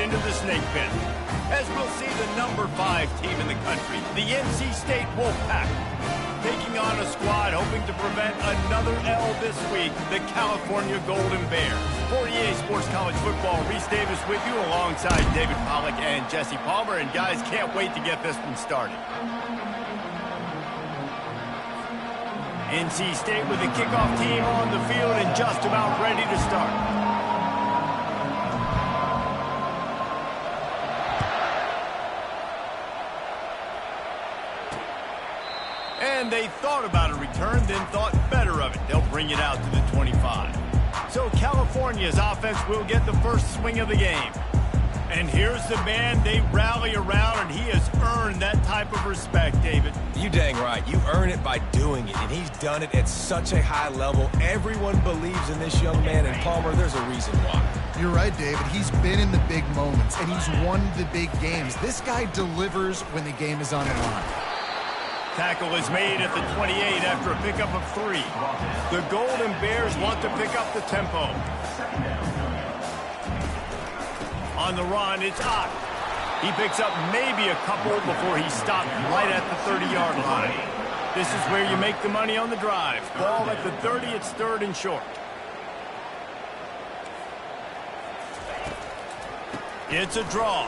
into the snake pit. As we'll see the number 5 team in the country, the NC State Wolfpack, taking on a squad hoping to prevent another L this week, the California Golden Bears. For EA Sports College Football, Reese Davis with you alongside David Pollack and Jesse Palmer. And guys, can't wait to get this one started. NC State with the kickoff team on the field and just about ready to start. And they thought about a return, then thought better of it. They'll bring it out to the 25. So California's offense will get the first swing of the game. And here's the man they rally around, and he has earned that type of respect, David. You dang right. You earn it by doing it, and he's done it at such a high level. Everyone believes in this young man, and Palmer, there's a reason why. You're right, David. He's been in the big moments, and he's won the big games. This guy delivers when the game is on the line. Tackle is made at the 28 after a pickup of 3. The Golden Bears want to pick up the tempo. On the run, it's Ott. He picks up maybe a couple before he stopped right at the 30-yard line. This is where you make the money on the drive. Ball at the 30, it's 3rd and short. It's a draw.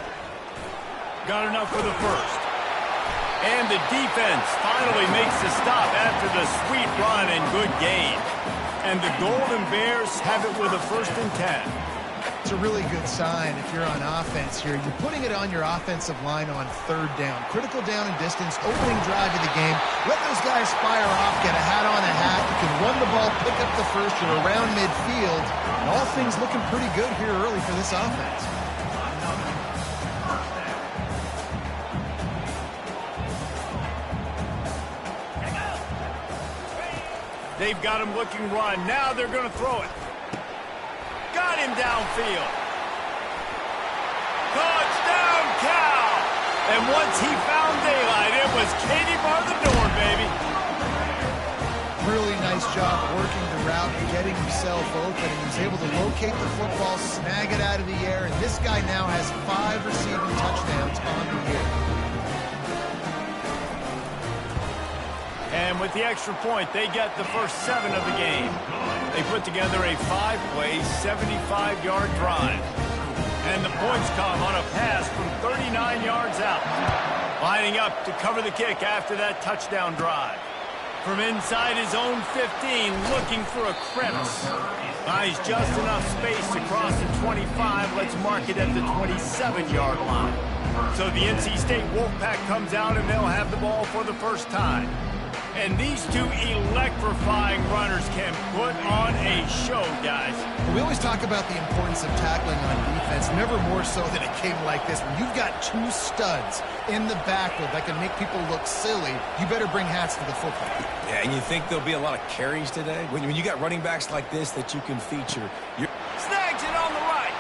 Got enough for the first. And the defense finally makes the stop after the sweet run and good gain. And the Golden Bears have it with a 1st and 10. It's a really good sign if you're on offense here. You're putting it on your offensive line on 3rd down. Critical down and distance, opening drive of the game. Let those guys fire off, get a hat on a hat. You can run the ball, pick up the first. You're around midfield. And all things looking pretty good here early for this offense. They've got him looking run. Now they're going to throw it. Got him downfield. Touchdown, Cal! And once he found daylight, it was Katie bar the door, baby. Really nice job working the route and getting himself open. And he was able to locate the football, snag it out of the air, and this guy now has 5 receiving touchdowns on the year. And with the extra point, they get the first 7 of the game. They put together a 5-play, 75-yard drive. And the points come on a pass from 39 yards out. Lining up to cover the kick after that touchdown drive. From inside his own 15, looking for a crevice. Buys just enough space to cross the 25. Let's mark it at the 27-yard line. So the NC State Wolfpack comes out, and they'll have the ball for the first time. And these two electrifying runners can put on a show, guys. We always talk about the importance of tackling on defense, never more so than a game like this. When you've got 2 studs in the backfield that can make people look silly, you better bring hats to the football. Yeah, and you think there'll be a lot of carries today? When you got running backs like this that you can feature. Snags it on the right.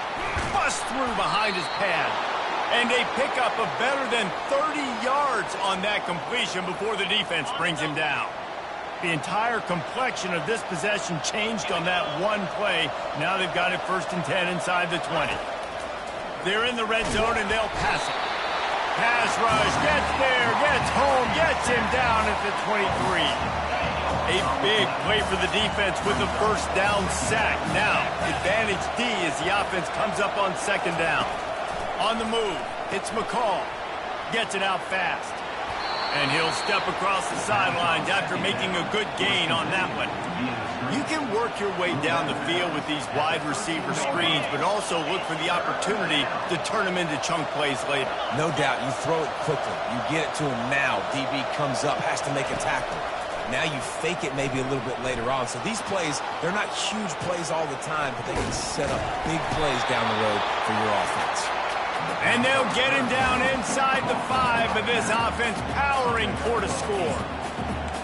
Bust through behind his pad. And a pickup of better than 30 yards on that completion before the defense brings him down. The entire complexion of this possession changed on that one play. Now they've got it 1st and 10 inside the 20. They're in the red zone, and they'll pass it. Pass rush, gets there, gets home, gets him down at the 23. A big play for the defense with the 1st down sack. Now, advantage D as the offense comes up on 2nd down. On the move, it's McCall. Gets it out fast. And he'll step across the sidelines after making a good gain on that one. You can work your way down the field with these wide receiver screens, but also look for the opportunity to turn them into chunk plays later. No doubt, you throw it quickly. You get it to him now. DB comes up, has to make a tackle. Now you fake it maybe a little bit later on. So these plays, they're not huge plays all the time, but they can set up big plays down the road for your offense. And they'll get him down inside the 5, but this offense powering for to score.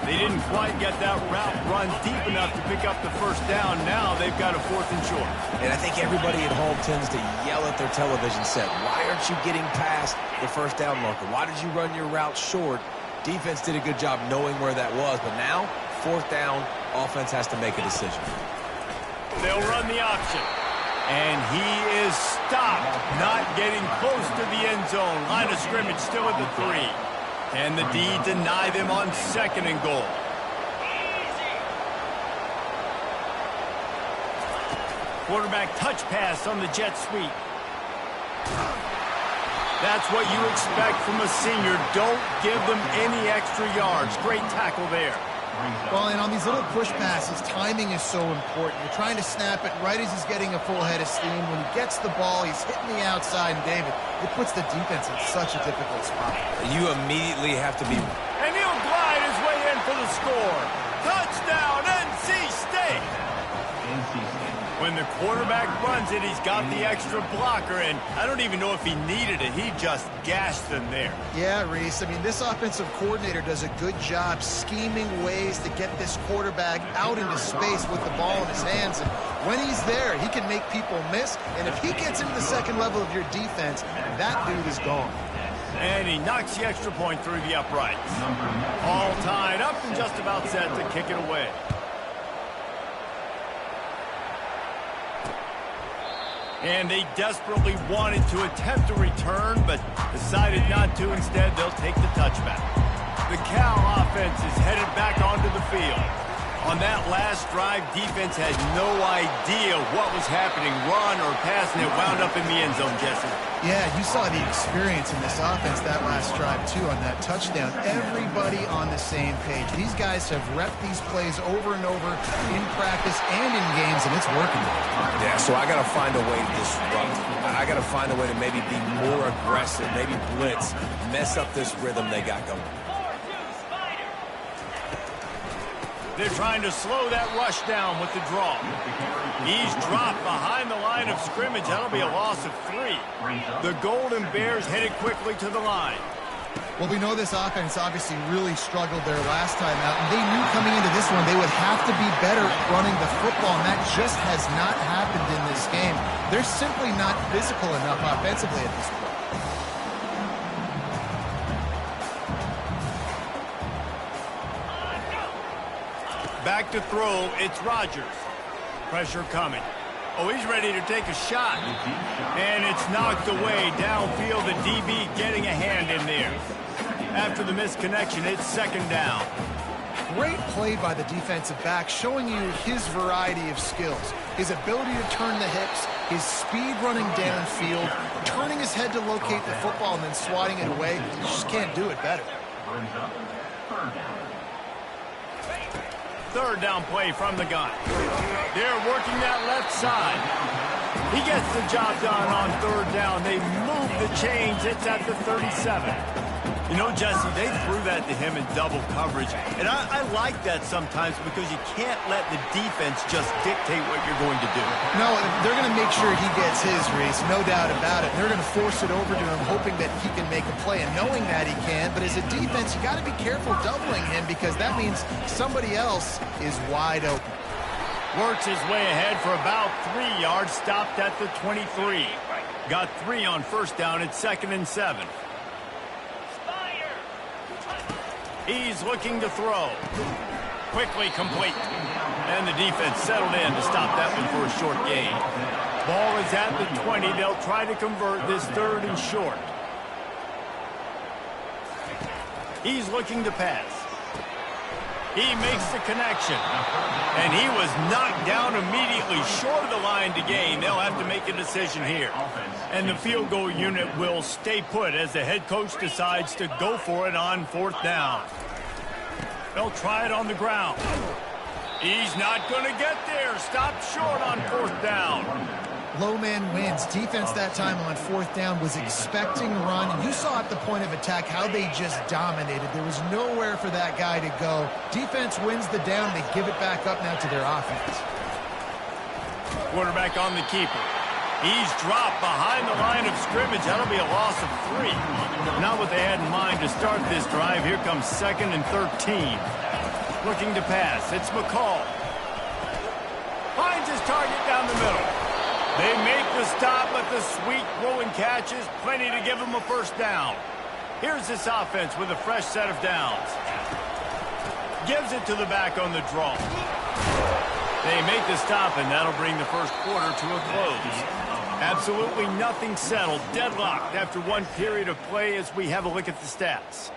They didn't quite get that route run deep enough to pick up the 1st down. Now they've got a 4th and short. And I think everybody at home tends to yell at their television set, why aren't you getting past the 1st down marker? Why did you run your route short? Defense did a good job knowing where that was, but now, 4th down, offense has to make a decision. They'll run the option. And he is stopped. Not getting close to the end zone. Line of scrimmage still at the 3. And the D deny them on 2nd and goal. Quarterback touch pass on the jet sweep. That's what you expect from a senior. Don't give them any extra yards. Great tackle there. Well, and on these little push passes, timing is so important. You're trying to snap it right as he's getting a full head of steam. When he gets the ball, he's hitting the outside, and David, it puts the defense in such a difficult spot. You immediately have to be... And he'll glide his way in for the score. Touchdown, NC State! When the quarterback runs it, he's got the extra blocker, and I don't even know if he needed it. He just gashed them there. Yeah, Reese. I mean, this offensive coordinator does a good job scheming ways to get this quarterback out into space with the ball in his hands. And when he's there, he can make people miss. And if he gets into the second level of your defense, that dude is gone. And he knocks the extra point through the uprights. All tied up and just about set to kick it away. And they desperately wanted to attempt a return, but decided not to. Instead, they'll take the touchback. The Cal offense is headed back onto the field. On that last drive, defense had no idea what was happening, run or pass, and it wound up in the end zone, Jesse. Yeah, you saw the experience in this offense that last drive, too, on that touchdown. Everybody on the same page. These guys have repped these plays over and over in practice and in games, and it's working. Yeah, so I got to find a way to disrupt. I got to find a way to maybe be more aggressive, maybe blitz, mess up this rhythm they got going. They're trying to slow that rush down with the draw. He's dropped behind the line of scrimmage. That'll be a loss of 3. The Golden Bears headed quickly to the line. Well, we know this offense obviously really struggled there last time out, and they knew coming into this one they would have to be better at running the football, and that just has not happened in this game. They're simply not physical enough offensively at this point. Back to throw, it's Rodgers. Pressure coming. Oh, he's ready to take a shot. And it's knocked away downfield. The DB getting a hand in there. After the misconnection, it's 2nd down. Great play by the defensive back, showing you his variety of skills. His ability to turn the hips, his speed running downfield, turning his head to locate the football and then swatting it away. You just can't do it better. 3rd down play from the gun. They're working that left side. He gets the job done on 3rd down. They move the chains. It's at the 37. You know, Jesse, they threw that to him in double coverage. And I like that sometimes because you can't let the defense just dictate what you're going to do. No, they're going to make sure he gets his, Reese, no doubt about it. They're going to force it over to him, hoping that he can make a play, and knowing that he can. But as a defense, you got to be careful doubling him because that means somebody else is wide open. Works his way ahead for about 3 yards, stopped at the 23. Got 3 on 1st down. It's 2nd and 7. He's looking to throw. Quickly complete. And the defense settled in to stop that one for a short gain. Ball is at the 20. They'll try to convert this 3rd and short. He's looking to pass. He makes the connection. And he was knocked down immediately short of the line to gain. They'll have to make a decision here. And the field goal unit will stay put as the head coach decides to go for it on 4th down. They'll try it on the ground. He's not going to get there. Stopped short on 4th down. Low man wins. Defense that time on 4th down was expecting run. And you saw at the point of attack how they just dominated. There was nowhere for that guy to go. Defense wins the down. They give it back up now to their offense. Quarterback on the keeper. He's dropped behind the line of scrimmage. That'll be a loss of 3. Not what they had in mind to start this drive. Here comes 2nd and 13. Looking to pass. It's McCall. Finds his target down the middle. They make the stop, but the sweet throwing catch is plenty to give them a 1st down. Here's this offense with a fresh set of downs. Gives it to the back on the draw. They make the stop, and that'll bring the 1st quarter to a close. Absolutely nothing settled. Deadlocked after one period of play as we have a look at the stats.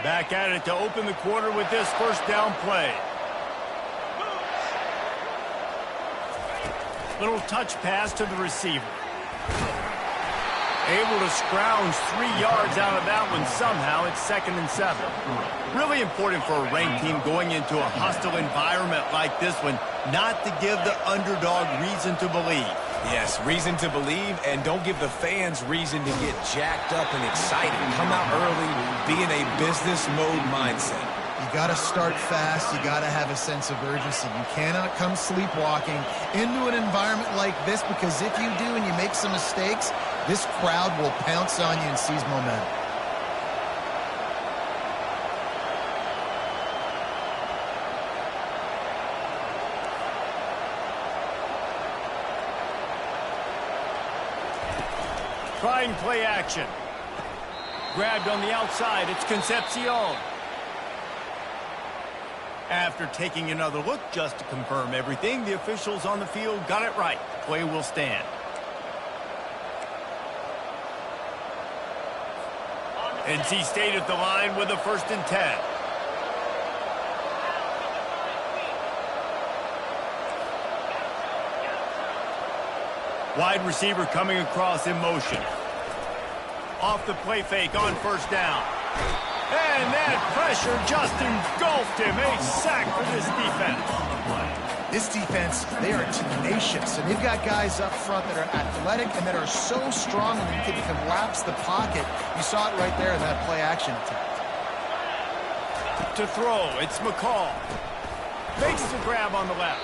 Back at it to open the quarter with this first down play. Little touch pass to the receiver. Able to scrounge 3 yards out of that one somehow. It's 2nd and 7. Really important for a ranked team going into a hostile environment like this one, not to give the underdog reason to believe. Yes, reason to believe, and don't give the fans reason to get jacked up and excited. Come out early, be in a business mode mindset. You got to start fast. You got to have a sense of urgency. You cannot come sleepwalking into an environment like this, because if you do and you make some mistakes, this crowd will pounce on you and seize momentum. Trying play action. Grabbed on the outside. It's Concepcion. After taking another look just to confirm everything, the officials on the field got it right. Play will stand. NC State at the line with a 1st and 10. Wide receiver coming across in motion. Off the play fake on 1st down. And that pressure just engulfed him. A sack for this defense. This defense, they are tenacious, and they've got guys up front that are athletic and that are so strong and you can collapse the pocket. You saw it right there in that play action attempt. To throw, it's McCall. Makes the grab on the left.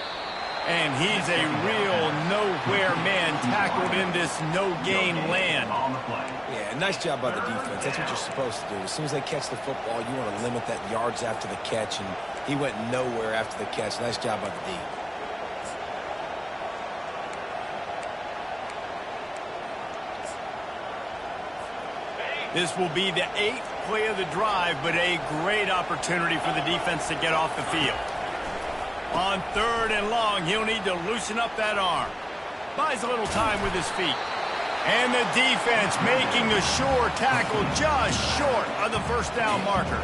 And he's a real nowhere man, tackled in this no-gain land. Yeah, nice job by the defense. That's what you're supposed to do. As soon as they catch the football, you want to limit that yards after the catch, and he went nowhere after the catch. Nice job by the D. This will be the 8th play of the drive, but a great opportunity for the defense to get off the field. On 3rd and long, he'll need to loosen up that arm. Buys a little time with his feet. And the defense making the sure tackle just short of the 1st down marker.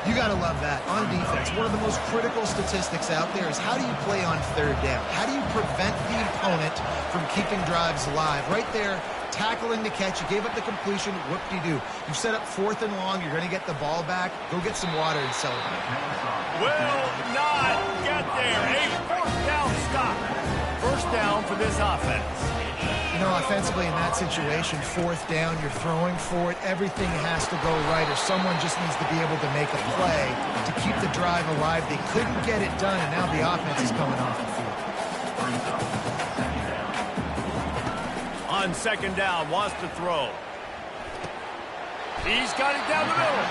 You got to love that. On defense, one of the most critical statistics out there is how do you play on 3rd down? How do you prevent the opponent from keeping drives alive? Right there, tackling the catch. You gave up the completion. What do you do? You set up 4th and long. You're going to get the ball back. Go get some water and celebrate. Will not get there. A 4th down stop. 1st down for this offense. You know, offensively in that situation, 4th down, you're throwing for it. Everything has to go right, or someone just needs to be able to make a play to keep the drive alive. They couldn't get it done, and now the offense is coming off the field. On 2nd down, wants to throw. He's got it down the middle.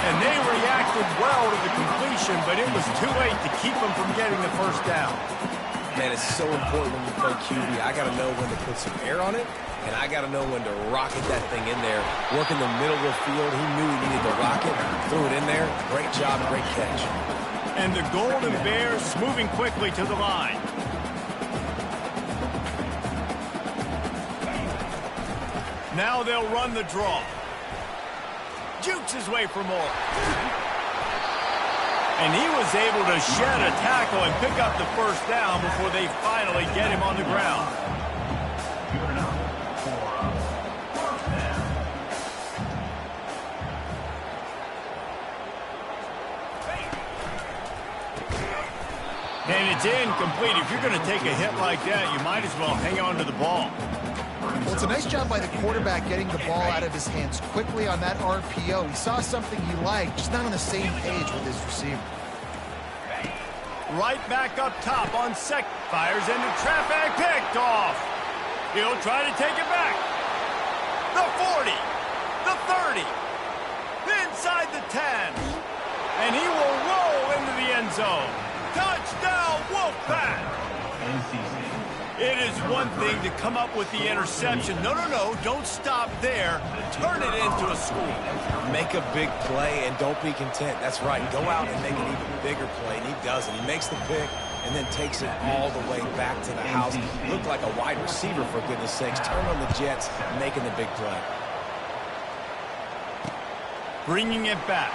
And they reacted well to the completion, but it was too late to keep them from getting the 1st down. Man, it's so important when you play QB. I got to know when to put some air on it, and I got to know when to rocket that thing in there. Work in the middle of the field. He knew he needed to rocket, threw it in there. Great job, great catch. And the Golden Bears moving quickly to the line. Now they'll run the draw. Jukes his way for more. And he was able to shed a tackle and pick up the 1st down before they finally get him on the ground. And it's incomplete. If you're going to take a hit like that, you might as well hang on to the ball. Well, it's a nice job by the quarterback getting the ball out of his hands quickly on that RPO. He saw something he liked, just not on the same page with his receiver. Right back up top on 2nd. Fires into traffic, picked off. He'll try to take it back. The 40, the 30, inside the 10. And he will roll into the end zone. Touchdown, Wolfpack! It is one thing to come up with the interception. No, don't stop there. Turn it into a score. Make a big play and don't be content. That's right. Go out and make an even bigger play, and he does it. He makes the pick and then takes it all the way back to the house. Looked like a wide receiver, for goodness sakes. Turn on the Jets, making the big play. Bringing it back.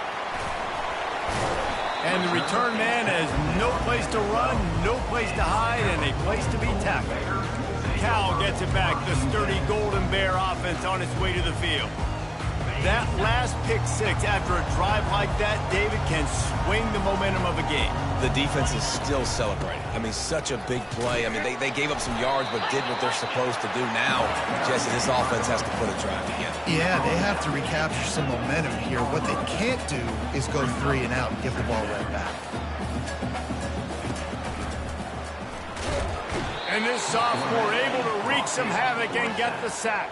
And the return man has no place to run, no place to hide, and a place to be tackled. Cal gets it back. The sturdy Golden Bear offense on its way to the field. That last pick six after a drive like that, David, can swing the momentum of a game. The defense is still celebrating. I mean, such a big play. I mean, they gave up some yards but did what they're supposed to do. Now, Jesse, this offense has to put a drive together. Yeah, they have to recapture some momentum here. What they can't do is go 3 and out and give the ball right back. And this sophomore able to wreak some havoc and get the sack.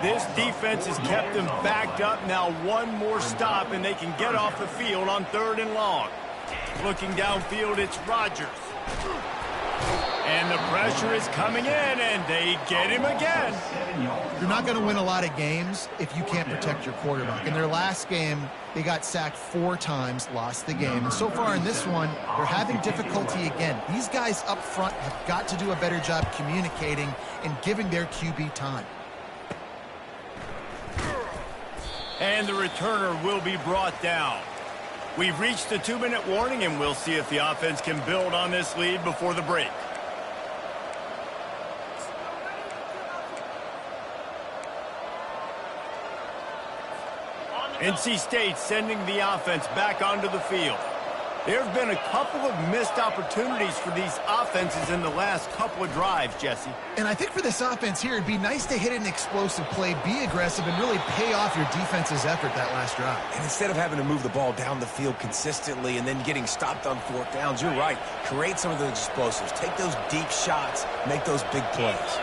This defense has kept them backed up. Now one more stop, and they can get off the field on 3rd and long. Looking downfield, it's Rodgers. And the pressure is coming in, and they get him again. You're not going to win a lot of games if you can't protect your quarterback. In their last game, they got sacked 4 times, lost the game. And so far in this one, they're having difficulty again. These guys up front have got to do a better job communicating and giving their QB time. And the returner will be brought down. We've reached the 2-minute warning, and we'll see if the offense can build on this lead before the break. NC State sending the offense back onto the field. There have been a couple of missed opportunities for these offenses in the last couple of drives, Jesse. And I think for this offense here, it'd be nice to hit an explosive play, be aggressive, and really pay off your defense's effort that last drive. And instead of having to move the ball down the field consistently and then getting stopped on 4th downs, you're right. Create some of those explosives. Take those deep shots. Make those big plays.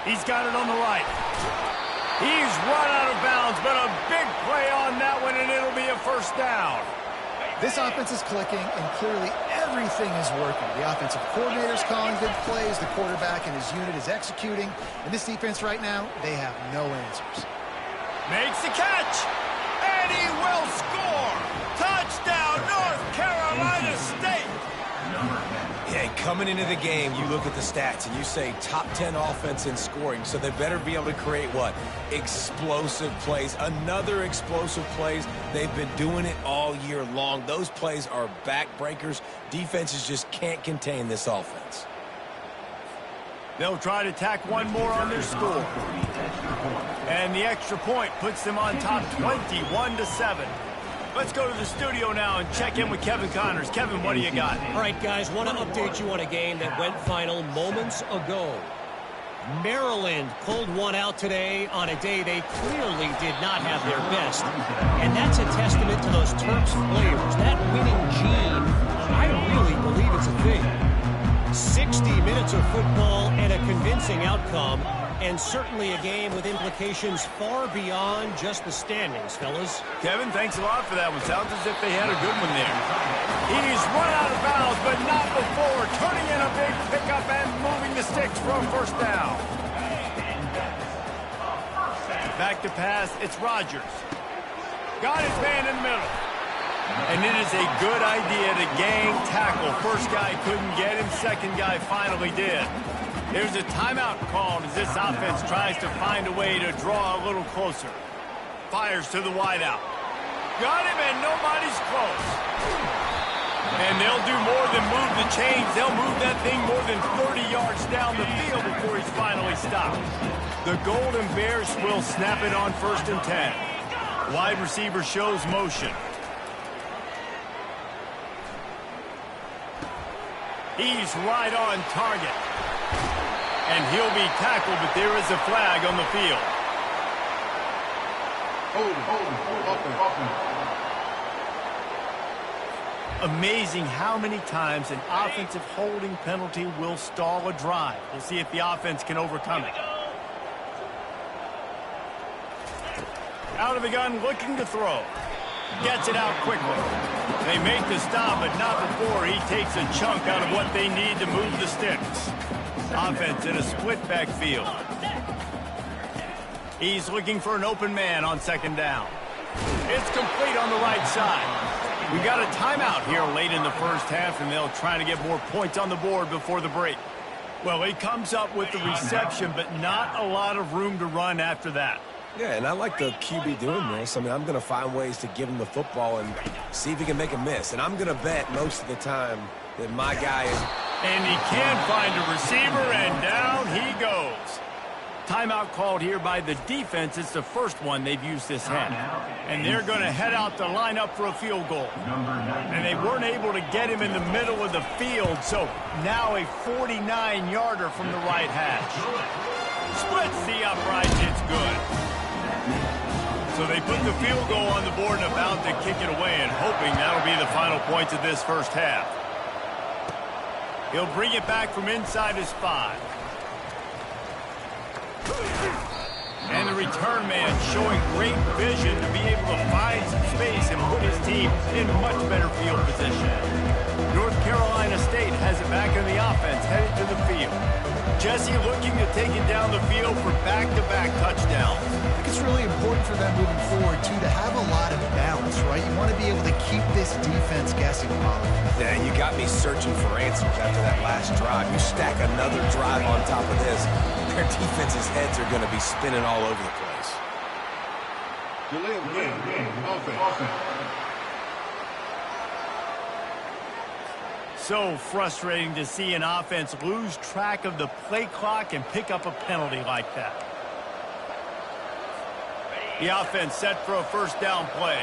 He's got it on the right. He's run out of bounds, but a big play on that one, and it'll be a 1st down. This offense is clicking, and clearly everything is working. The offensive coordinator's calling good plays. The quarterback and his unit is executing. And this defense right now, they have no answers. Makes the catch, and he will score. Touchdown, North Carolina State. Yeah, coming into the game, you look at the stats and you say top 10 offense in scoring, so they better be able to create what? Explosive plays. Another explosive plays. They've been doing it all year long. Those plays are backbreakers. Defenses just can't contain this offense. They'll try to tack one more on their score. And the extra point puts them on top 21-7. Let's go to the studio now and check in with Kevin Connors. Kevin, what do you got? All right, guys, want to update you on a game that went final moments ago. Maryland pulled one out today on a day they clearly did not have their best. And that's a testament to those Terps players. That winning gene, I really believe it's a thing. 60 minutes of football and a convincing outcome. And certainly a game with implications far beyond just the standings, fellas. Kevin, thanks a lot for that one. Sounds as if they had a good one there. He's run out of bounds, but not before. Turning in a big pickup and moving the sticks for a 1st down. Back to pass, it's Rodgers. Got his man in the middle. And it is a good idea to gang tackle. First guy couldn't get him, second guy finally did. There's a timeout called as this offense tries to find a way to draw a little closer. Fires to the wideout. Got him, and nobody's close. And they'll do more than move the chains. They'll move that thing more than 30 yards down the field before he's finally stopped. The Golden Bears will snap it on 1st and 10. Wide receiver shows motion. He's right on target. And he'll be tackled, but there is a flag on the field. Amazing how many times an offensive holding penalty will stall a drive. We'll see if the offense can overcome it. Out of the gun, looking to throw. Gets it out quickly. They make the stop, but not before he takes a chunk out of what they need to move the sticks. Offense in a split backfield. He's looking for an open man on second down. It's complete on the right side. We got a timeout here late in the first half, and they'll try to get more points on the board before the break. Well, he comes up with the reception, but not a lot of room to run after that. Yeah, and I like the QB doing this. I mean, I'm going to find ways to give him the football and see if he can make a miss. And I'm going to bet most of the time that my guy is... And he can find a receiver, and down he goes. Timeout called here by the defense. It's the first one they've used this half. And they're going to head out to line up for a field goal. And they weren't able to get him in the middle of the field, so now a 49-yarder from the right hash. Splits the upright, it's good. So they put the field goal on the board and about to kick it away, and hoping that'll be the final points of this first half. He'll bring it back from inside his 5. And the return man showing great vision to be able to find some space and put his team in much better field position. North Carolina State has it back in the offense, headed to the field. Jesse looking to take it down the field for back-to-back touchdowns. I think it's really important for them moving forward, too, to have a lot of balance, right? You want to be able to keep this defense guessing, Pollard. Yeah, you got me searching for answers after that last drive. You stack another drive on top of this, their defense's heads are going to be spinning all over the place. Delay of game, offense. So frustrating to see an offense lose track of the play clock and pick up a penalty like that. The offense set for a first down play.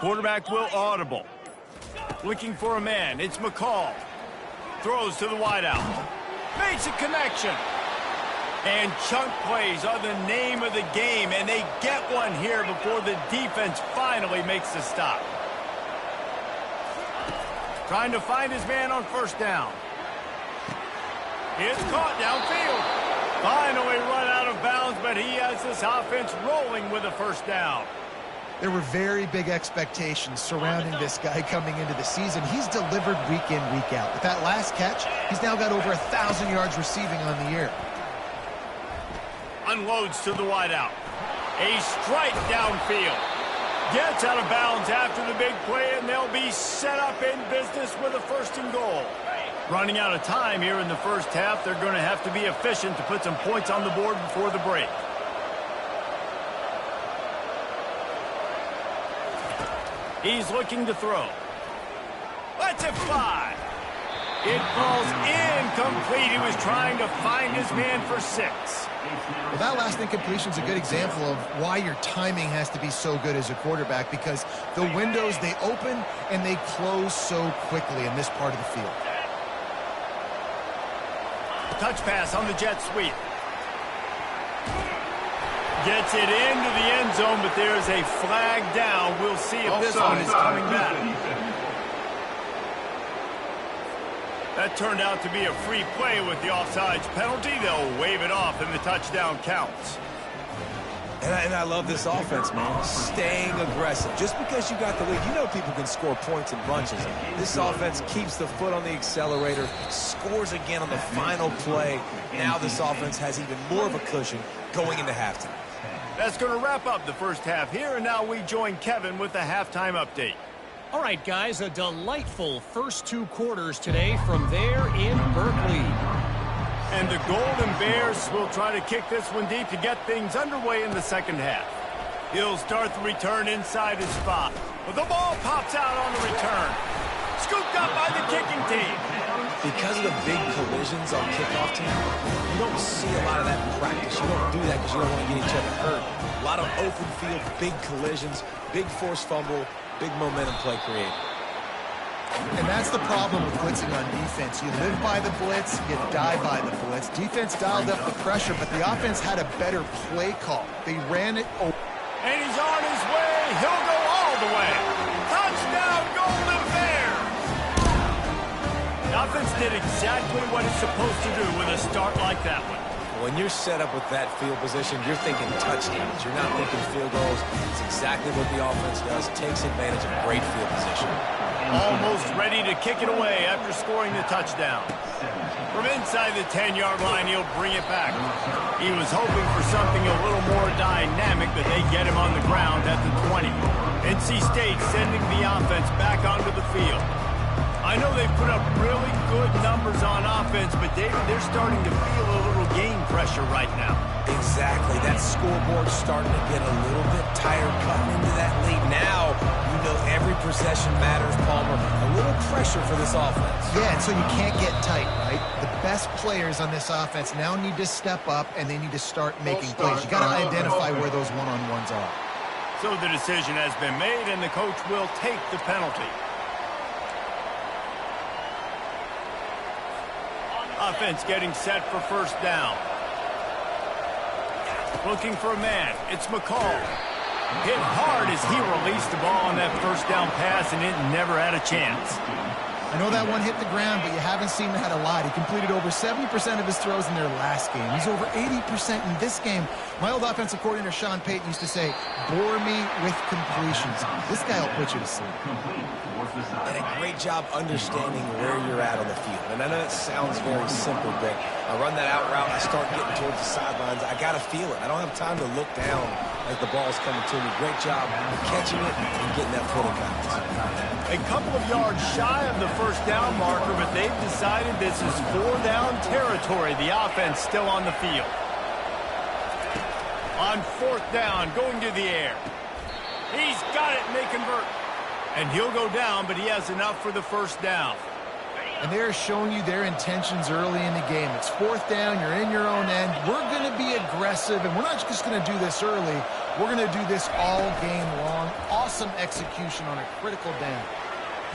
Quarterback will audible. Looking for a man. It's McCall. Throws to the wideout. Makes a connection. And chunk plays are the name of the game, and they get one here before the defense finally makes the stop. Trying to find his man on first down. It's caught downfield. Finally run out of bounds, but he has this offense rolling with a first down. There were very big expectations surrounding this guy coming into the season. He's delivered week in, week out. With that last catch, he's now got over 1,000 yards receiving on the year. Unloads to the wideout. A strike downfield. Gets out of bounds after the big play, and they'll be set up in business with a first and goal. Running out of time here in the first half, they're going to have to be efficient to put some points on the board before the break. He's looking to throw. Lets it fly. It falls incomplete. He was trying to find his man for 6. Well, that last incompletion is a good example of why your timing has to be so good as a quarterback, because the windows, they open and they close so quickly in this part of the field. Touch pass on the jet sweep. Gets it into the end zone, but there's a flag down. We'll see if this one is coming back. That turned out to be a free play with the offsides penalty. They'll wave it off and the touchdown counts. And I love this offense, man. Staying aggressive. Just because you got the lead, you know people can score points in bunches. This offense keeps the foot on the accelerator, scores again on the final play. Now this offense has even more of a cushion going into halftime. That's going to wrap up the first half here, and now we join Kevin with the halftime update. All right, guys, a delightful first 2 quarters today from there in Berkeley. And the Golden Bears will try to kick this one deep to get things underway in the second half. He'll start the return inside his spot. But the ball pops out on the return. Scooped up by the kicking team. Because of the big collisions on kickoff team, you don't see a lot of that in practice. You don't do that because you don't want to get each other hurt. A lot of open field, big collisions, big forced fumble, big momentum play created. And that's the problem with blitzing on defense. You live by the blitz, you die by the blitz. Defense dialed up the pressure, but the offense had a better play call. They ran it over. And he's on his way. He'll go all the way. Touchdown, Golden Bears! The offense did exactly what it's supposed to do with a start like that one. When you're set up with that field position, you're thinking touchdowns. You're not thinking field goals. It's exactly what the offense does. Takes advantage of great field position. Almost ready to kick it away after scoring the touchdown. From inside the 10-yard line, he'll bring it back. He was hoping for something a little more dynamic, but they get him on the ground at the 20. NC State sending the offense back onto the field. I know they've put up really good numbers on offense, but David, they're starting to feel a little game pressure right now. Exactly. That scoreboard's starting to get a little bit tired cutting into that lead. Now, you know every possession matters, Palmer. A little pressure for this offense. Yeah, and so you can't get tight, right? The best players on this offense now need to step up, and they need to start making plays. You got to identify where those one-on-ones are. So the decision has been made, and the coach will take the penalty. Offense getting set for first down. Looking for a man. It's McCall. Hit hard as he released the ball on that first down pass, and it never had a chance. I know that one hit the ground, but you haven't seen that a lot. He completed over 70% of his throws in their last game. He's over 80% in this game. My old offensive coordinator, Sean Payton, used to say, bore me with completions. This guy will put you to sleep. And a great job understanding where you're at on the field. And I know it sounds very simple, but I run that out route, I start getting towards the sidelines. I got to feel it. I don't have time to look down as the ball's coming to me. Great job catching it and getting that foot in bounds. A couple of yards shy of the first down marker, but they've decided this is 4-down territory. The offense still on the field. On fourth down, going to the air. He's got it, and they convert. And he'll go down, but he has enough for the first down. And they're showing you their intentions early in the game. It's fourth down, you're in your own end. We're going to be aggressive, and we're not just going to do this early. We're going to do this all game long. Awesome execution on a critical down.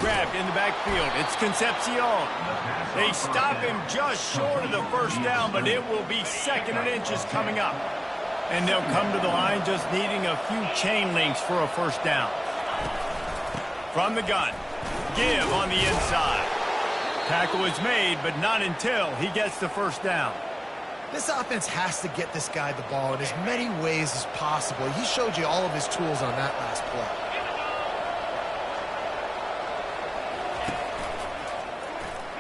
Grabbed in the backfield. It's Concepcion. They stop him just short of the first down, but it will be second and inches coming up. And they'll come to the line just needing a few chain links for a first down. From the gun. Give on the inside. Tackle is made, but not until he gets the first down. This offense has to get this guy the ball in as many ways as possible. He showed you all of his tools on that last play.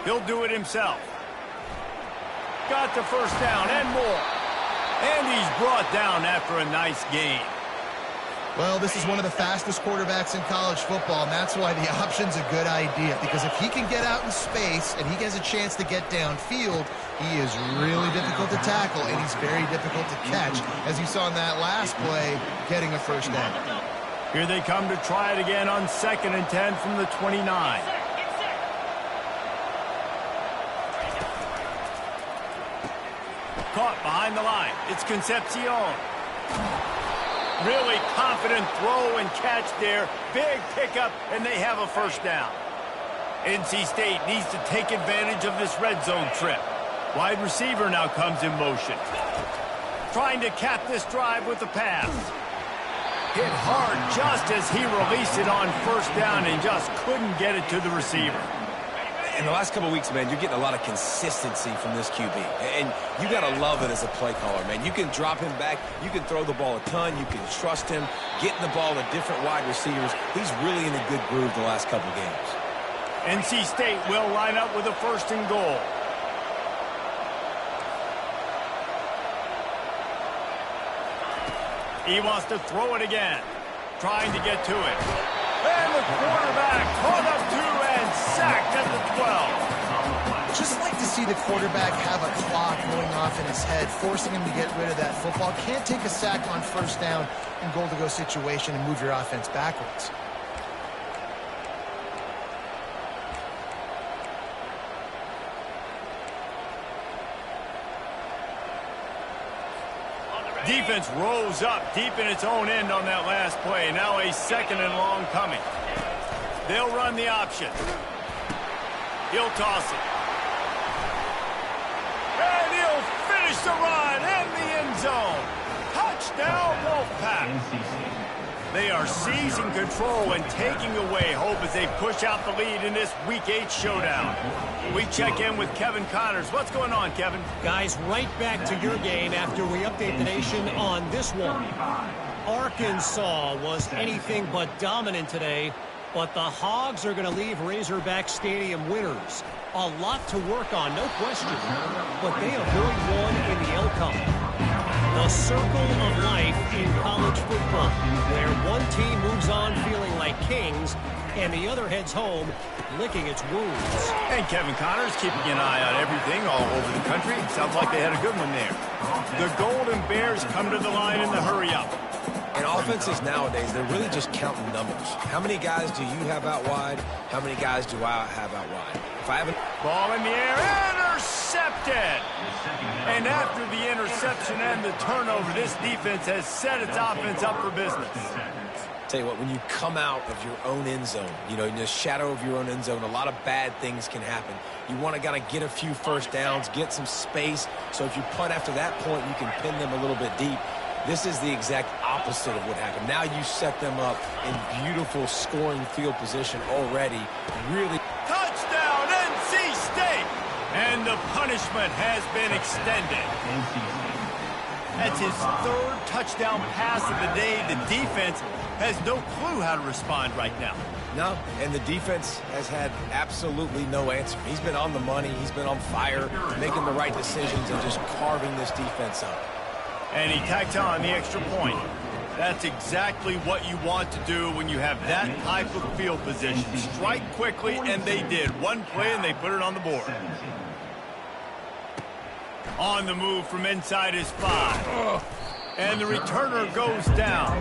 He'll do it himself. Got the first down and more. And he's brought down after a nice gain. Well, this is one of the fastest quarterbacks in college football, and that's why the option's a good idea. Because if he can get out in space and he gets a chance to get downfield, he is really difficult to tackle, and he's very difficult to catch. As you saw in that last play, getting a first down. Here they come to try it again on 2nd and 10 from the 29. Caught behind the line. It's Concepcion. Really confident throw and catch there. Big pickup, and they have a first down. NC State needs to take advantage of this red zone trip. Wide receiver now comes in motion. Trying to cap this drive with the pass. Hit hard just as he released it on first down and just couldn't get it to the receiver. In the last couple of weeks, man, you're getting a lot of consistency from this QB. And you got to love it as a play caller, man. You can drop him back. You can throw the ball a ton. You can trust him, getting the ball to different wide receivers. He's really in a good groove the last couple of games. NC State will line up with a 1st and goal. He wants to throw it again. Trying to get to it. And the quarterback caught up to and sacked at the 12. Just like to see the quarterback have a clock going off in his head, forcing him to get rid of that football. Can't take a sack on first down in goal-to-go situation and move your offense backwards. Defense rose up deep in its own end on that last play. Now a 2nd and long coming. They'll run the option. He'll toss it. And he'll finish the run in the end zone. Touchdown, Wolfpack. They are seizing control and taking away hope as they push out the lead in this Week 8 showdown. We check in with Kevin Connors. What's going on, Kevin? Guys, right back to your game after we update the nation on this one. Arkansas was anything but dominant today, but the Hogs are going to leave Razorback Stadium winners. A lot to work on, no question, but they avoid one in the L-Cup. The circle of life in college football, where one team moves on feeling like kings and the other heads home licking its wounds. And Kevin Connors keeping an eye on everything all over the country. Sounds like they had a good one there. The Golden Bears come to the line in the hurry-up. And offenses nowadays, they're really just counting numbers. How many guys do you have out wide? How many guys do I have out wide? If I haven't... Ball in the air, intercepted! And after the interception and the turnover, this defense has set its offense up for business. Tell you what, when you come out of your own end zone, you know, in the shadow of your own end zone, a lot of bad things can happen. You want to kind of get a few first downs, get some space, so if you punt after that point, you can pin them a little bit deep. This is the exact opposite of what happened. Now you set them up in beautiful scoring field position already. Really. Touchdown, NC State! And the punishment has been extended. That's his 3rd touchdown pass of the day. The defense has no clue how to respond right now. No, and the defense has had absolutely no answer. He's been on the money. He's been on fire, making the right decisions and just carving this defense up. And he tacked on the extra point. That's exactly what you want to do when you have that type of field position. Strike quickly, and they did. One play, and they put it on the board. On the move from inside his 5. And the returner goes down.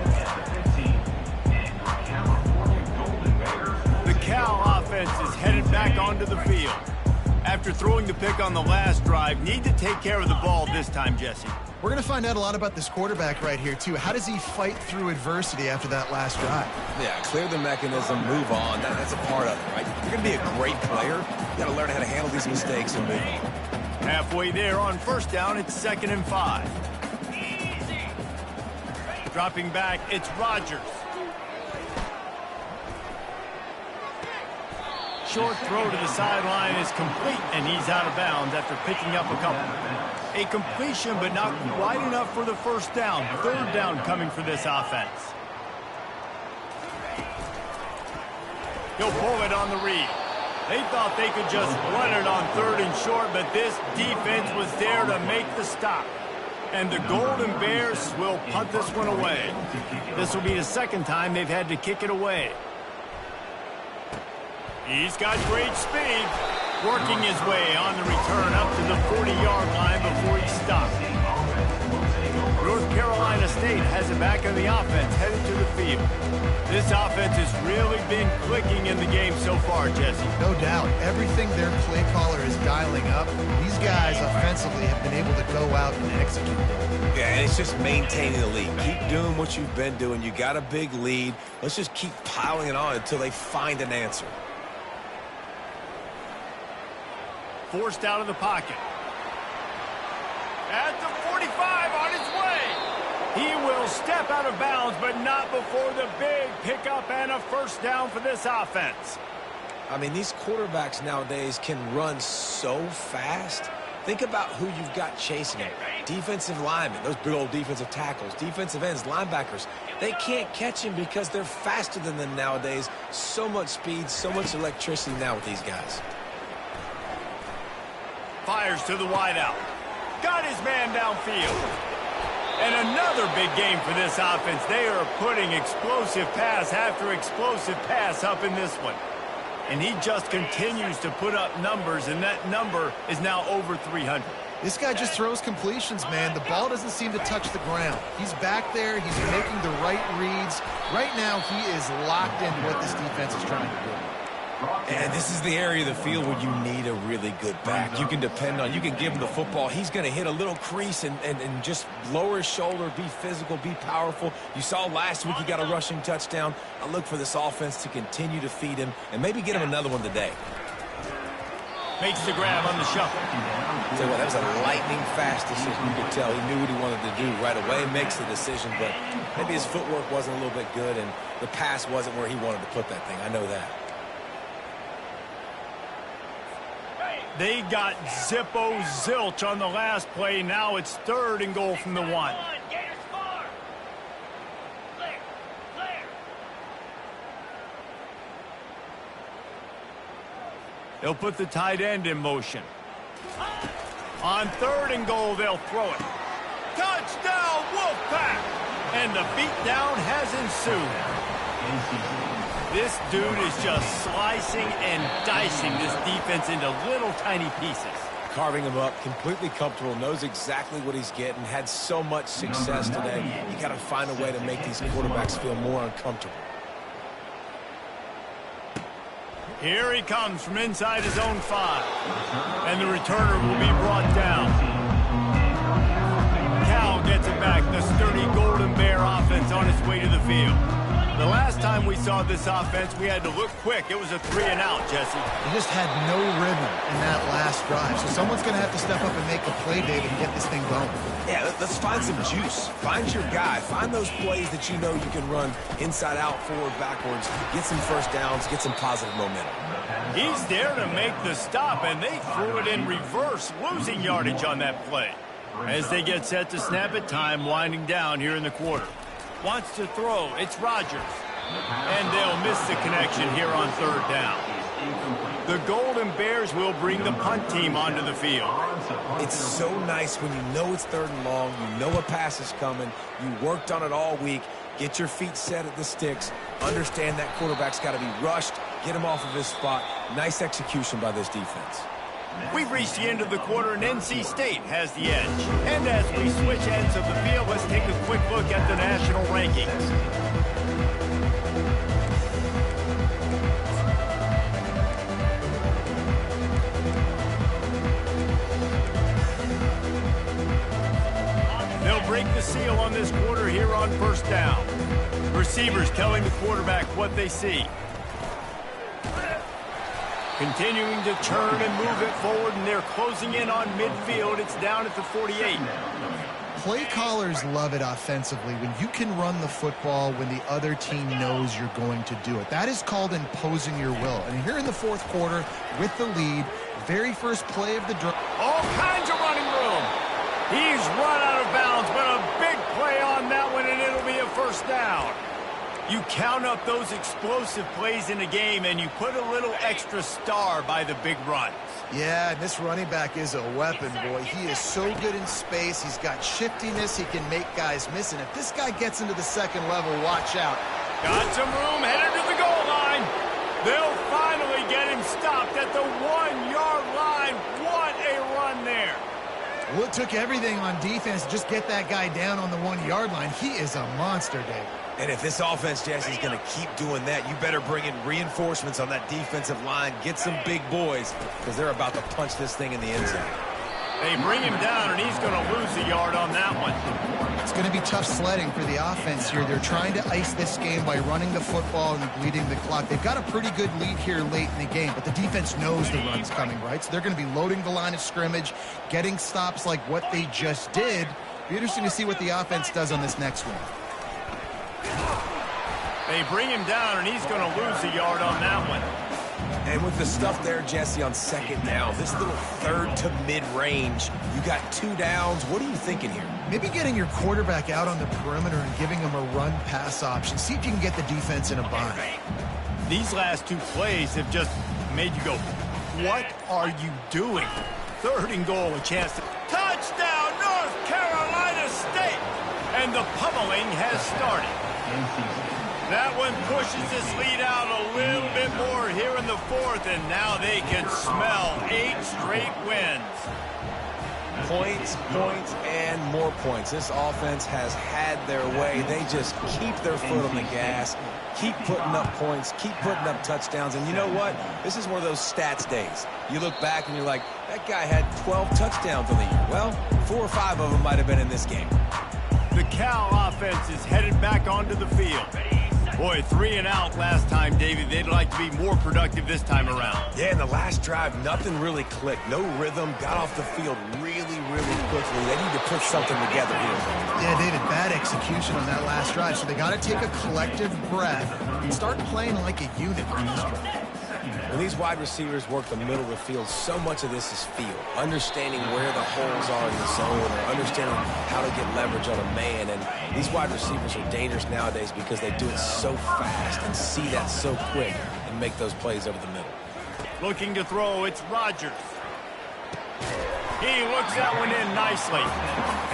The Cal offense is headed back onto the field. After throwing the pick on the last drive, need to take care of the ball this time, Jesse. We're going to find out a lot about this quarterback right here, too. How does he fight through adversity after that last drive? Yeah, clear the mechanism, move on. That's a part of it, right? You're going to be a great player. You got to learn how to handle these mistakes and move on. Halfway there on first down, it's 2nd and 5. Dropping back, it's Rodgers. short throw to the sideline is complete, and he's out of bounds after picking up a couple. A completion, but not quite enough for the first down. Third down coming for this offense. He'll pull it on the read. They thought they could just run it on third and short, but this defense was there to make the stop. And the Golden Bears will punt this one away. This will be the second time they've had to kick it away. He's got great speed, working his way on the return up to the 40-yard line before he stopped. North Carolina State has it back in the offense, headed to the field. This offense has really been clicking in the game so far, Jesse. No doubt. Everything their play caller is dialing up, these guys offensively have been able to go out and execute. Yeah, and it's just maintaining the lead. Keep doing what you've been doing. You got a big lead. Let's just keep piling it on until they find an answer. Forced out of the pocket. At the 45, on his way. He will step out of bounds, but not before the big pickup and a first down for this offense. I mean, these quarterbacks nowadays can run so fast. Think about who you've got chasing them. Defensive linemen, those big old defensive tackles, defensive ends, linebackers. They can't catch him because they're faster than them nowadays. So much speed, so much electricity now with these guys. Fires to the wideout. Got his man downfield. And another big game for this offense. They are putting explosive pass after explosive pass up in this one. And he just continues to put up numbers, and that number is now over 300. This guy just throws completions, man. The ball doesn't seem to touch the ground. He's back there. He's making the right reads. Right now, he is locked into what this defense is trying to do. And this is the area of the field where you need a really good back. You can depend on, you can give him the football. He's going to hit a little crease and just lower his shoulder, be physical, be powerful. You saw last week he got a rushing touchdown. I look for this offense to continue to feed him and maybe get him another one today. Makes the grab on the shuffle. Tell you what, that was a lightning fast decision. You could tell he knew what he wanted to do right away. Makes the decision, but maybe his footwork wasn't a little bit good and the pass wasn't where he wanted to put that thing. I know that. They got Zippo zilch on the last play. Now it's third and goal from the one. They'll put the tight end in motion. On third and goal, they'll throw it. Touchdown, Wolfpack! And the beatdown has ensued. This dude is just slicing and dicing this defense into little tiny pieces. Carving him up, completely comfortable, knows exactly what he's getting, had so much success today. You got to find a way to make these quarterbacks feel more uncomfortable. Here he comes from inside his own 5. And the returner will be brought down. Cal gets it back. The sturdy Golden Bear offense on its way to the field. The last time we saw this offense, we had to look quick. It was a 3-and-out, Jesse. They just had no rhythm in that last drive. So someone's going to have to step up and make a play, David, and get this thing going. Yeah, let's find some juice. Find your guy. Find those plays that you know you can run inside out, forward, backwards. Get some first downs. Get some positive momentum. He's there to make the stop, and they threw it in reverse, losing yardage on that play. As they get set to snap it, time winding down here in the quarter. Wants to throw. It's Rodgers. And they'll miss the connection here on third down. The Golden Bears will bring the punt team onto the field. It's so nice when you know it's third and long, you know a pass is coming, you worked on it all week, get your feet set at the sticks, understand that quarterback's got to be rushed, get him off of his spot. Nice execution by this defense. We've reached the end of the quarter, and NC State has the edge. And as we switch ends of the field, let's take a quick look at the national rankings. They'll break the seal on this quarter here on first down. Receivers telling the quarterback what they see. Continuing to turn and move it forward, and they're closing in on midfield. It's down at the 48. Play callers love it offensively when you can run the football when the other team knows you're going to do it. That is called imposing your will. And here in the fourth quarter with the lead, very first play of the drive. All kinds of running room. He's run out of bounds, but a big play on that one, and it'll be a first down. You count up those explosive plays in a game, and you put a little extra star by the big runs. Yeah, and this running back is a weapon, boy. He is so good in space. He's got shiftiness. He can make guys miss. And if this guy gets into the second level, watch out. Got some room, headed to the goal line. They'll finally get him stopped at the 1-yard line. What a run there. Well, it took everything on defense to just get that guy down on the 1-yard line. He is a monster, Dave. And if this offense, Jesse, is going to keep doing that, you better bring in reinforcements on that defensive line. Get some big boys, because they're about to punch this thing in the end zone. They bring him down, and he's going to lose a yard on that one. It's going to be tough sledding for the offense here. They're trying to ice this game by running the football and bleeding the clock. They've got a pretty good lead here late in the game, but the defense knows the run's coming, right? So they're going to be loading the line of scrimmage, getting stops like what they just did. Be interesting to see what the offense does on this next one. They bring him down, and he's going to lose a yard on that one. And with the stuff there, Jesse, on second down, this little third to mid-range, you got 2 downs. What are you thinking here? Maybe getting your quarterback out on the perimeter and giving him a run-pass option. See if you can get the defense in a bind. These last 2 plays have just made you go, what are you doing? 3rd and goal, a chance to... Touchdown, North Carolina State! And the pummeling has started. That one pushes this lead out a little bit more here in the 4th, and now they can smell 8 straight wins. Points, points, and more points. This offense has had their way. They just keep their foot on the gas, keep putting up points, keep putting up touchdowns. And you know what? This is one of those stats days. You look back and you're like, that guy had 12 touchdowns on the year. Well, 4 or 5 of them might have been in this game. The Cal offense is headed back onto the field. Boy, 3 and out last time, David. They'd like to be more productive this time around. Yeah, in the last drive, nothing really clicked. No rhythm, got off the field really, really quickly. They need to put something together here. Yeah, David, bad execution on that last drive. So they got to take a collective breath and start playing like a unit on this drive. When these wide receivers work the middle of the field, so much of this is feel. Understanding where the holes are in the zone, or understanding how to get leverage on a man. And these wide receivers are dangerous nowadays because they do it so fast and see that so quick and make those plays over the middle. Looking to throw, it's Rodgers. He looks that one in nicely.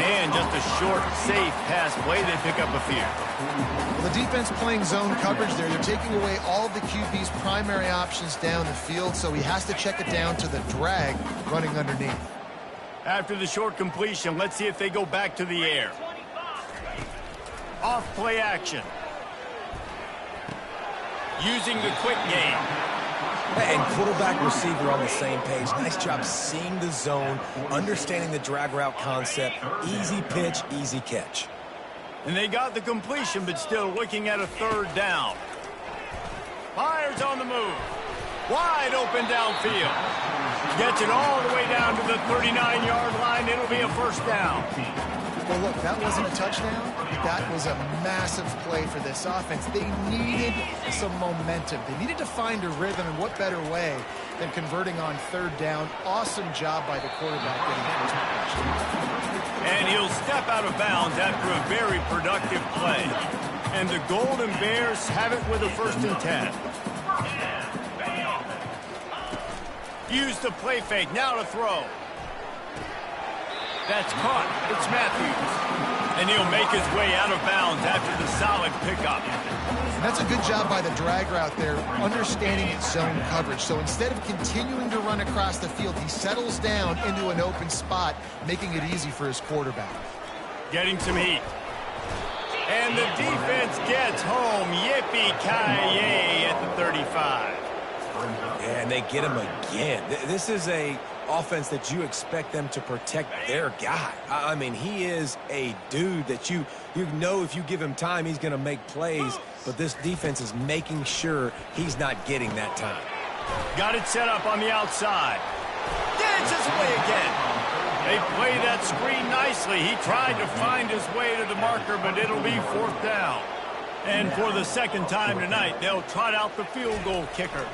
And just a short, safe pass play. They pick up a few. Well, the defense playing zone coverage there. They're taking away all of the QB's primary options down the field, so he has to check it down to the drag running underneath. After the short completion, let's see if they go back to the air. Off play action. Using the quick game. And quarterback receiver on the same page. Nice job seeing the zone, understanding the drag route concept. Easy pitch, easy catch. And they got the completion, but still looking at a 3rd down. Fires on the move. Wide open downfield. Gets it all the way down to the 39-yard line. It'll be a first down. Well, look, that wasn't a touchdown. That was a massive play for this offense. They needed some momentum. They needed to find a rhythm, and what better way than converting on 3rd down. Awesome job by the quarterback getting first impression. And he'll step out of bounds after a very productive play. And the Golden Bears have it with a 1st and 10. Use the play fake, now to throw. That's caught. It's Matthews. And he'll make his way out of bounds after the solid pickup. And that's a good job by the drag route there, understanding its zone coverage. So instead of continuing to run across the field, he settles down into an open spot, making it easy for his quarterback. Getting some heat. And the defense gets home. Yippee-ki-yay at the 35. Yeah, and they get him again. This is a offense that you expect them to protect their guy. I mean, he is a dude that you know if you give him time, he's going to make plays, but this defense is making sure he's not getting that time. Got it set up on the outside. Dances away again. They play that screen nicely. He tried to find his way to the marker, but it'll be 4th down. And for the second time tonight, they'll trot out the field goal kicker.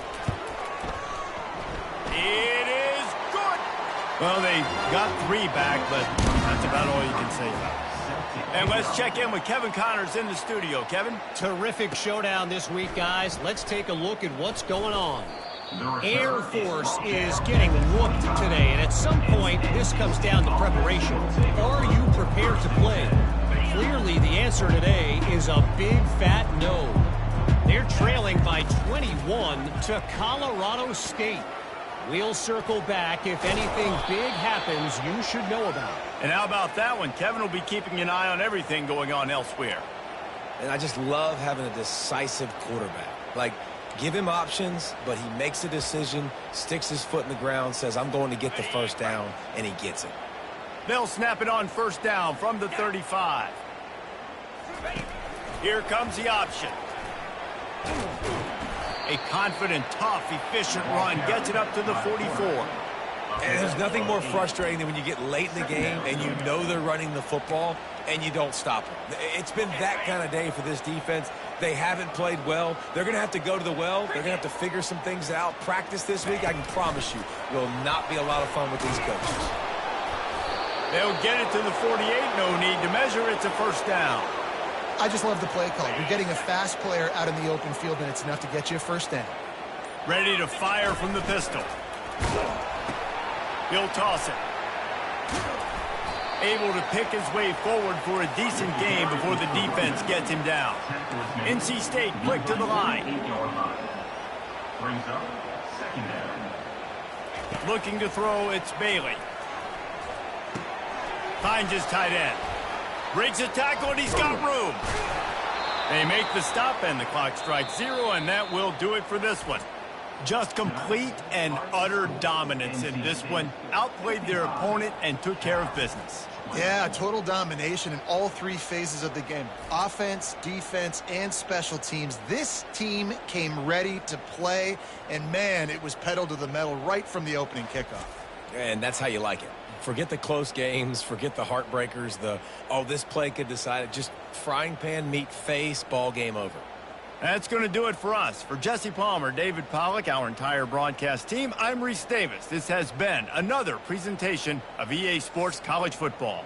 It is good. Well, they got 3 back, but that's about all you can say about it. And let's check in with Kevin Connors in the studio. Kevin? Terrific showdown this week, guys. Let's take a look at what's going on. Air Force is getting whooped today, and at some point, this comes down to preparation. Are you prepared to play? Clearly, the answer today is a big fat no. They're trailing by 21 to Colorado State. We'll circle back if anything big happens you should know about. And how about that one? Kevin will be keeping an eye on everything going on elsewhere. And I just love having a decisive quarterback. Like, give him options, but he makes a decision, sticks his foot in the ground, says, I'm going to get the first down, and he gets it. They'll snap it on 1st down from the 35. Here comes the option. A confident, tough, efficient run gets it up to the 44. And there's nothing more frustrating than when you get late in the game and you know they're running the football and you don't stop them. It's been that kind of day for this defense. They haven't played well. They're going to have to go to the well. They're going to have to figure some things out. Practice this week, I can promise you, will not be a lot of fun with these coaches. They'll get it to the 48. No need to measure. It's a 1st down. I just love the play call. You're getting a fast player out in the open field, and it's enough to get you a 1st down. Ready to fire from the pistol. He'll toss it. Able to pick his way forward for a decent game before the defense gets him down. NC State quick to the line. Looking to throw, it's Bailey. Finds his tight end. Breaks a tackle, and he's got room. They make the stop, and the clock strikes 0, and that will do it for this one. Just complete and utter dominance in this one. Outplayed their opponent and took care of business. Yeah, total domination in all 3 phases of the game. Offense, defense, and special teams. This team came ready to play, and man, it was pedal to the metal right from the opening kickoff. And that's how you like it. Forget the close games, forget the heartbreakers, this play could decide it. Just frying pan, meat face, ball game over. That's going to do it for us. For Jesse Palmer, David Pollack, our entire broadcast team, I'm Reese Davis. This has been another presentation of EA Sports College Football.